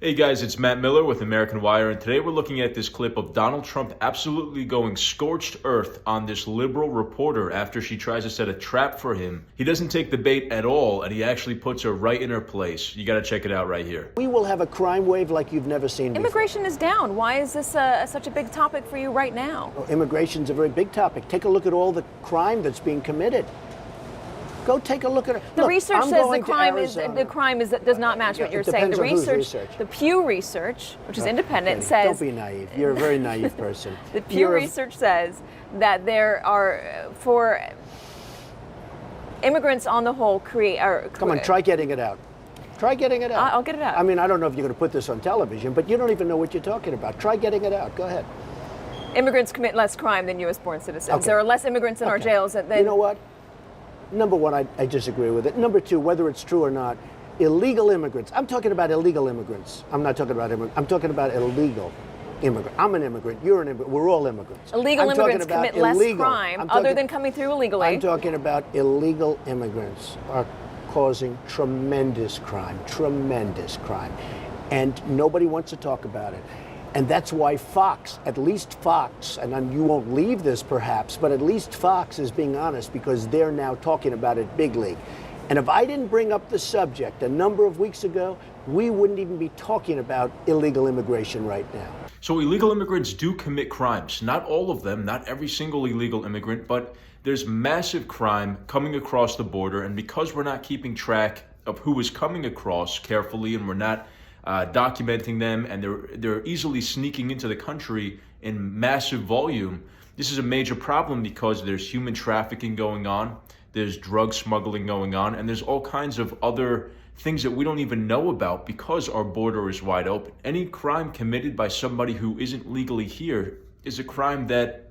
Hey guys, it's Matt Miller with American Wire, and today we're looking at this clip of Donald Trump absolutely going scorched earth on this liberal reporter after she tries to set a trap for him. He doesn't take the bait at all, and he actually puts her right in her place. You gotta check it out right here. We will have a crime wave like you've never seen before. Immigration is down. Why is this such a big topic for you right now? Well, immigration's a very big topic. Take a look at all the crime that's being committed. Go take a look at it. The research says the crime does not match what you're saying. The research, the Pew Research, which is independent, says. Don't be naive. You're a very naive person. The Pew Research says that there are for immigrants on the whole Come on, try getting it out. Try getting it out. I'll get it out. I mean, I don't know if you're going to put this on television, but you don't even know what you're talking about. Try getting it out. Go ahead. Immigrants commit less crime than U.S.-born citizens. Okay. There are less immigrants in our jails than. You know what? Number one, I disagree with it. Number two, whether it's true or not, illegal immigrants. I'm talking about illegal immigrants. I'm not talking about immigrants. I'm talking about illegal immigrants. I'm an immigrant. You're an immigrant. We're all immigrants. Illegal immigrants commit less crime other than coming through illegally. I'm talking about illegal immigrants are causing tremendous crime, and nobody wants to talk about it. And that's why Fox, at least Fox, and you won't leave this perhaps, but at least Fox is being honest because they're now talking about it big league. And if I didn't bring up the subject a number of weeks ago, we wouldn't even be talking about illegal immigration right now. So illegal immigrants do commit crimes. Not all of them, not every single illegal immigrant, but there's massive crime coming across the border. And because we're not keeping track of who is coming across carefully, and we're not documenting them, and they're easily sneaking into the country in massive volume. This is a major problem because there's human trafficking going on, there's drug smuggling going on, and there's all kinds of other things that we don't even know about because our border is wide open. Any crime committed by somebody who isn't legally here is a crime that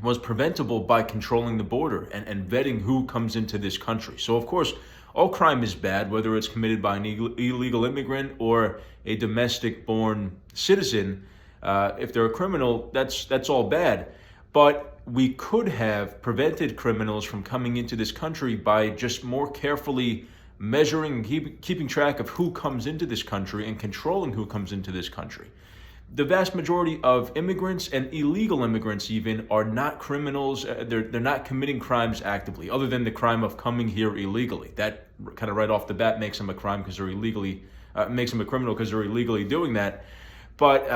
was preventable by controlling the border and vetting who comes into this country. So of course, all crime is bad, whether it's committed by an illegal immigrant or a domestic-born citizen. If they're a criminal, that's all bad. But we could have prevented criminals from coming into this country by just more carefully measuring and keeping track of who comes into this country and controlling who comes into this country. The vast majority of immigrants and illegal immigrants even are not criminals. They're not committing crimes actively, other than the crime of coming here illegally. That kind of right off the bat makes them a crime because they're makes them a criminal because they're illegally doing that. But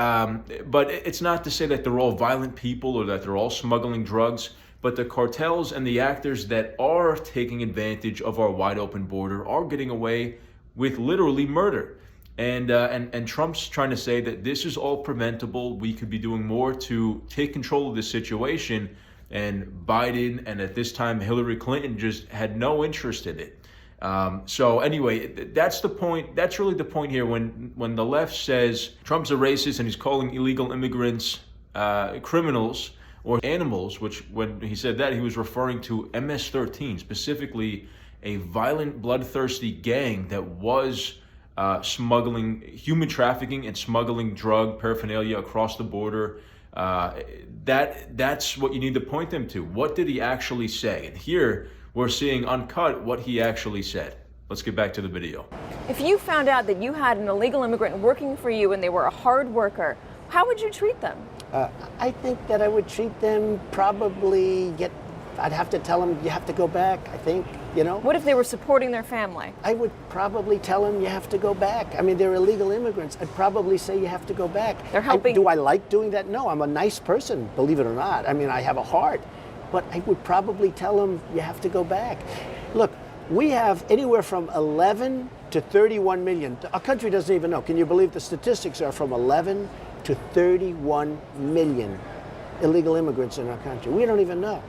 it's not to say that they're all violent people or that they're all smuggling drugs. But the cartels and the actors that are taking advantage of our wide open border are getting away with literally murder. And Trump's trying to say that this is all preventable. We could be doing more to take control of this situation. And Biden and at this time Hillary Clinton just had no interest in it. So anyway, that's the point. That's really the point here. When the left says Trump's a racist and he's calling illegal immigrants criminals or animals, which when he said that, he was referring to MS-13, specifically a violent, bloodthirsty gang that was smuggling, human trafficking and smuggling drug paraphernalia across the border. That's what you need to point them to. What did he actually say? And here we're seeing uncut what he actually said. Let's get back to the video. If you found out that you had an illegal immigrant working for you and they were a hard worker, how would you treat them? I think that I would treat them I'd have to tell them, you have to go back, I think, What if they were supporting their family? I would probably tell them you have to go back. I mean, they're illegal immigrants. I'd probably say you have to go back. They're helping. Do I like doing that? No, I'm a nice person, believe it or not. I mean, I have a heart. But I would probably tell them you have to go back. Look, we have anywhere from 11 to 31 million. Our country doesn't even know. Can you believe the statistics are from 11 to 31 million illegal immigrants in our country? We don't even know.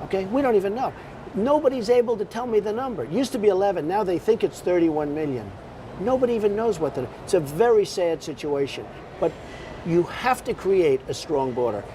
Okay, we don't even know. Nobody's able to tell me the number. It used to be 11, now they think it's 31 million. Nobody even knows it's a very sad situation. But you have to create a strong border.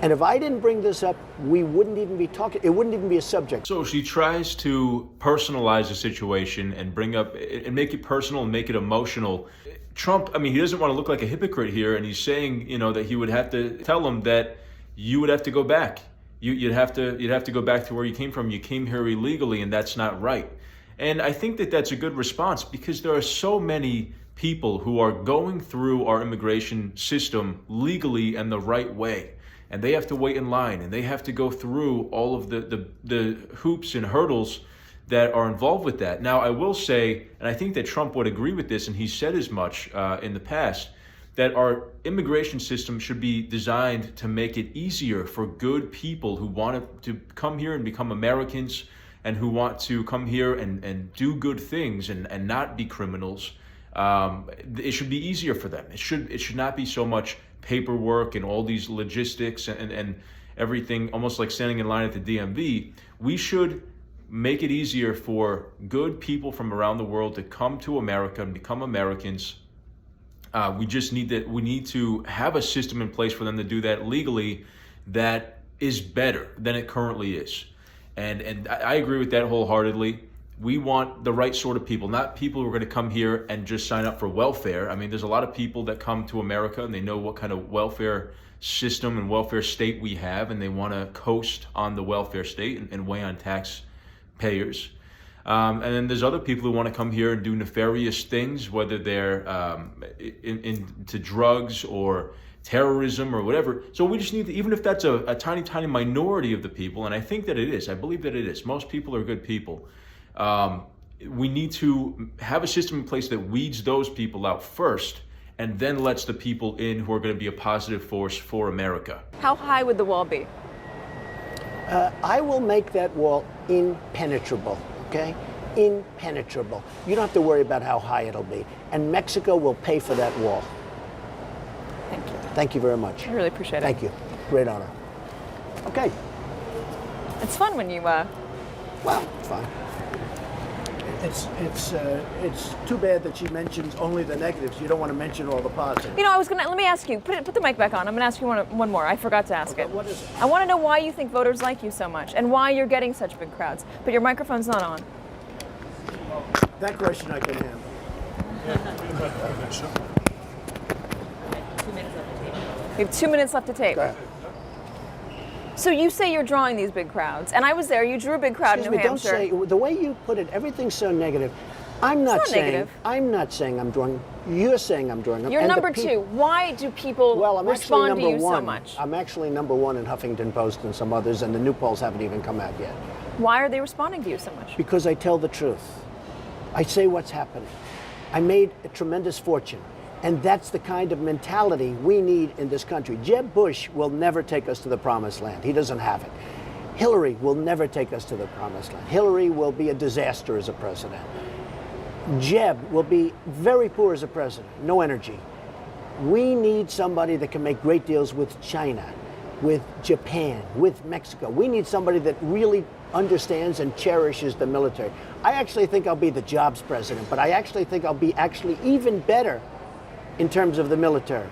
And if I didn't bring this up, we wouldn't even be talking, it wouldn't even be a subject. So she tries to personalize the situation and bring up and make it personal and make it emotional. Trump, I mean, he doesn't want to look like a hypocrite here, and he's saying, that he would have to tell them that you would have to go back. You'd have to go back to where you came from. You came here illegally, and that's not right. And I think that that's a good response because there are so many people who are going through our immigration system legally and the right way. And they have to wait in line, and they have to go through all of the hoops and hurdles that are involved with that. Now, I will say, and I think that Trump would agree with this, and he said as much in the past, that our immigration system should be designed to make it easier for good people who want to come here and become Americans, and who want to come here and do good things and not be criminals. It should be easier for them. It should not be so much paperwork and all these logistics and everything, almost like standing in line at the DMV. We should make it easier for good people from around the world to come to America and become Americans. We need to have a system in place for them to do that legally that is better than it currently is. And I agree with that wholeheartedly. We want the right sort of people, not people who are going to come here and just sign up for welfare. I mean, there's a lot of people that come to America and they know what kind of welfare system and welfare state we have, and they want to coast on the welfare state and weigh on taxpayers. And then there's other people who want to come here and do nefarious things, whether they're into drugs or terrorism or whatever. So we just need to, even if that's a tiny, tiny minority of the people, and I think that it is, I believe that it is, most people are good people. We need to have a system in place that weeds those people out first and then lets the people in who are going to be a positive force for America. How high would the wall be? I will make that wall impenetrable, okay? Impenetrable. You don't have to worry about how high it'll be. And Mexico will pay for that wall. Thank you. Thank you very much. I really appreciate it. Thank you. Great honor. Okay. It's fun when you, Well, it's fine. It's too bad that she mentions only the negatives. You don't want to mention all the positives. You know, let me ask you, put the mic back on. I'm going to ask you one more. I forgot to ask it. What is it? I want to know why you think voters like you so much and why you're getting such big crowds. But your microphone's not on. That question I can handle. We have 2 minutes left to tape. Go ahead. So you say you're drawing these big crowds, and I was there. You drew a big crowd in New Hampshire. Don't say the way you put it. Everything's so negative. I'm not saying. Negative. I'm not saying I'm drawing. You're saying I'm drawing them. You're number two. Why do people respond to you so much? I'm actually number one in Huffington Post and some others, and the new polls haven't even come out yet. Why are they responding to you so much? Because I tell the truth. I say what's happening. I made a tremendous fortune. And that's the kind of mentality we need in this country. Jeb Bush will never take us to the promised land. He doesn't have it. Hillary will never take us to the promised land. Hillary will be a disaster as a president. Jeb will be very poor as a president, no energy. We need somebody that can make great deals with China, with Japan, with Mexico. We need somebody that really understands and cherishes the military. I actually think I'll be the jobs president, but I actually think I'll be even better in terms of the military.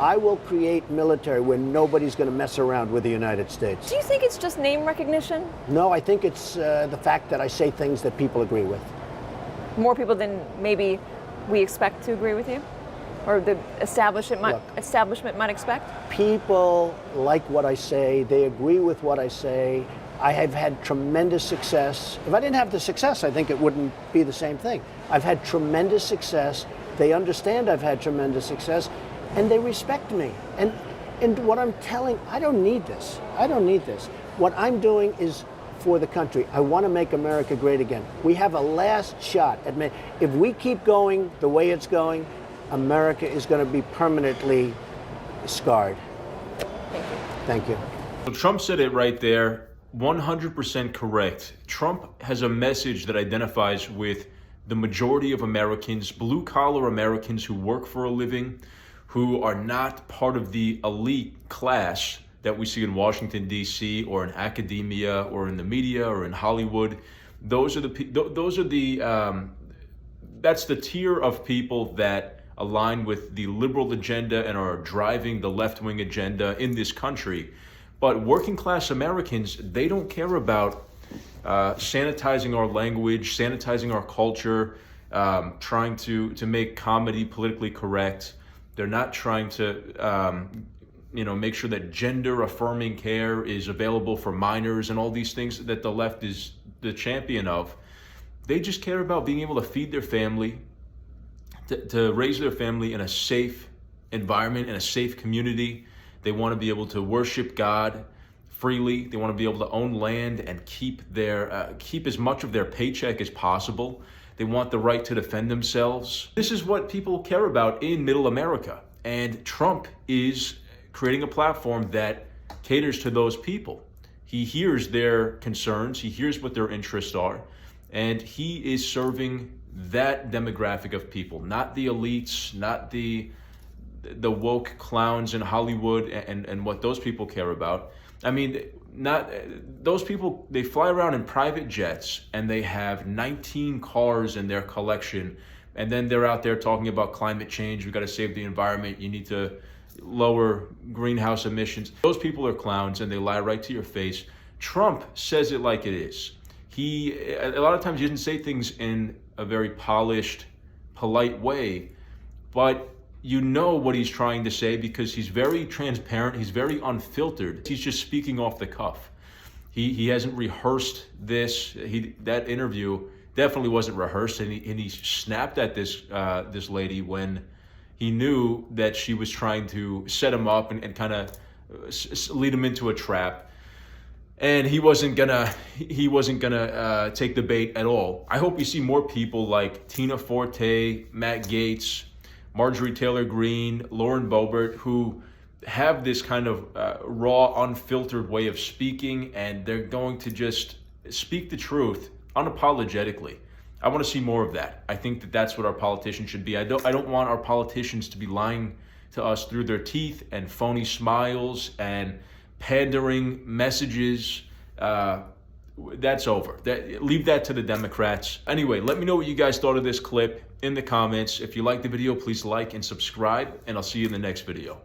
I will create military where nobody's going to mess around with the United States. Do you think it's just name recognition? No, I think it's the fact that I say things that people agree with. More people than maybe we expect to agree with you? Or the establishment might expect? People like what I say. They agree with what I say. I have had tremendous success. If I didn't have the success, I think it wouldn't be the same thing. I've had tremendous success. They understand I've had tremendous success, and they respect me. And what I'm telling, I don't need this. I don't need this. What I'm doing is for the country. I want to make America great again. We have a last shot at if we keep going the way it's going, America is going to be permanently scarred. Thank you. Thank you. So Trump said it right there, 100% correct. Trump has a message that identifies with the majority of Americans, blue-collar Americans who work for a living, who are not part of the elite class that we see in Washington, D.C., or in academia, or in the media, or in Hollywood. That's the tier of people that align with the liberal agenda and are driving the left-wing agenda in this country. But working-class Americans, they don't care about sanitizing our language, sanitizing our culture, trying to make comedy politically correct. They're not trying to make sure that gender-affirming care is available for minors and all these things that the left is the champion of. They just care about being able to feed their family, to raise their family in a safe environment, in a safe community. They want to be able to worship God freely. They want to be able to own land and keep as much of their paycheck as possible. They want the right to defend themselves. This is what people care about in Middle America. And Trump is creating a platform that caters to those people. He hears their concerns, he hears what their interests are, and he is serving that demographic of people, not the elites, not the woke clowns in Hollywood and what those people care about. I mean, not those people, they fly around in private jets and they have 19 cars in their collection, and then they're out there talking about climate change. We got to save the environment. You need to lower greenhouse emissions. Those people are clowns and they lie right to your face. Trump says it like it is. A lot of times he doesn't say things in a very polished, polite way, but you know what he's trying to say because he's very transparent, he's very unfiltered. He's just speaking off the cuff. He hasn't rehearsed this. That interview definitely wasn't rehearsed, and he snapped at this lady when he knew that she was trying to set him up and kind of lead him into a trap. And he wasn't gonna take the bait at all. I hope we see more people like Tina Forte, Matt Gaetz, Marjorie Taylor Greene, Lauren Boebert, who have this kind of raw, unfiltered way of speaking, and they're going to just speak the truth unapologetically. I want to see more of that. I think that that's what our politicians should be. I don't want our politicians to be lying to us through their teeth and phony smiles and pandering messages. That's over. Leave that to the Democrats. Anyway, let me know what you guys thought of this clip in the comments. If you liked the video, please like and subscribe, and I'll see you in the next video.